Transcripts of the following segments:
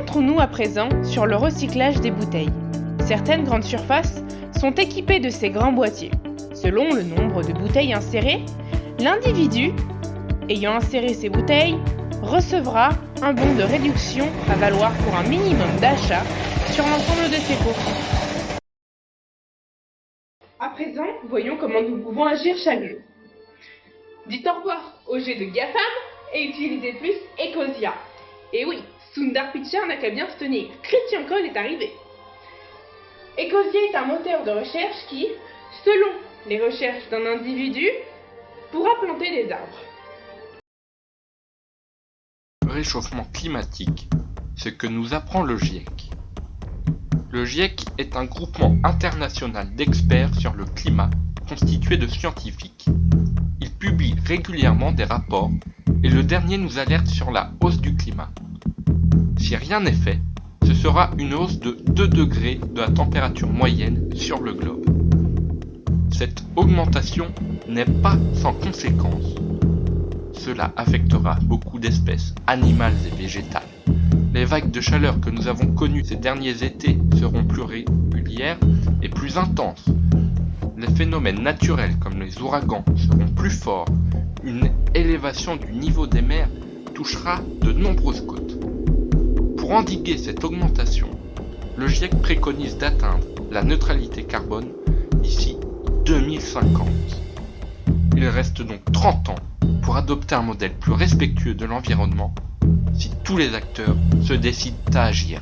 Concentrons-nous à présent sur le recyclage des bouteilles. Certaines grandes surfaces sont équipées de ces grands boîtiers. Selon le nombre de bouteilles insérées, l'individu ayant inséré ces bouteilles recevra un bon de réduction à valoir pour un minimum d'achat sur l'ensemble de ses pots. À présent, voyons comment nous pouvons agir chaque jour. Dites au revoir au jet de GAFAM et utilisez plus Ecosia. Et oui, Sundar Pichai n'a qu'à bien se tenir, Christian Cohn est arrivé. Ecosia est un moteur de recherche qui, selon les recherches d'un individu, pourra planter des arbres. Réchauffement climatique, ce que nous apprend le GIEC. Le GIEC est un groupement international d'experts sur le climat constitué de scientifiques. Il publie régulièrement des rapports et le dernier nous alerte sur la hausse du climat. Si rien n'est fait, ce sera une hausse de 2 degrés de la température moyenne sur le globe. Cette augmentation n'est pas sans conséquences. Cela affectera beaucoup d'espèces animales et végétales. Les vagues de chaleur que nous avons connues ces derniers étés seront plus régulières et plus intenses. Les phénomènes naturels comme les ouragans seront plus forts. Une élévation du niveau des mers touchera de nombreuses côtes. Pour endiguer cette augmentation, le GIEC préconise d'atteindre la neutralité carbone d'ici 2050. Il reste donc 30 ans pour adopter un modèle plus respectueux de l'environnement si tous les acteurs se décident à agir.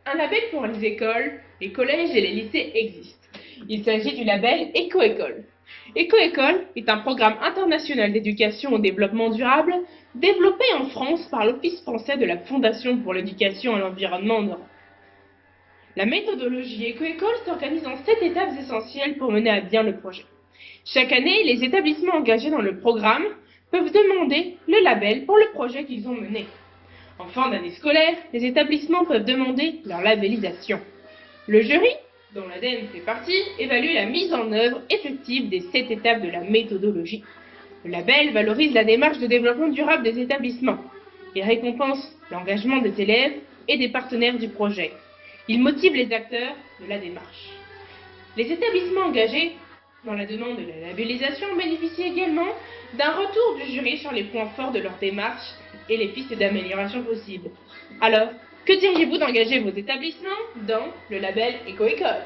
Un label pour les écoles, les collèges et les lycées existe. Il s'agit du label Éco-École. Éco-École est un programme international d'éducation au développement durable développé en France par l'Office français de la Fondation pour l'éducation et l'environnement en Europe. La méthodologie Éco-École s'organise en 7 étapes essentielles pour mener à bien le projet. Chaque année, les établissements engagés dans le programme peuvent demander le label pour le projet qu'ils ont mené. En fin d'année scolaire, les établissements peuvent demander leur labellisation. Le jury, dont l'ADEME fait partie, évalue la mise en œuvre effective des 7 étapes de la méthodologie. Le label valorise la démarche de développement durable des établissements. Il récompense l'engagement des élèves et des partenaires du projet. Il motive les acteurs de la démarche. Les établissements engagés dans la demande de la labellisation bénéficient également d'un retour du jury sur les points forts de leur démarche et les pistes d'amélioration possibles. Alors, que diriez-vous d'engager vos établissements dans le label Éco-École ?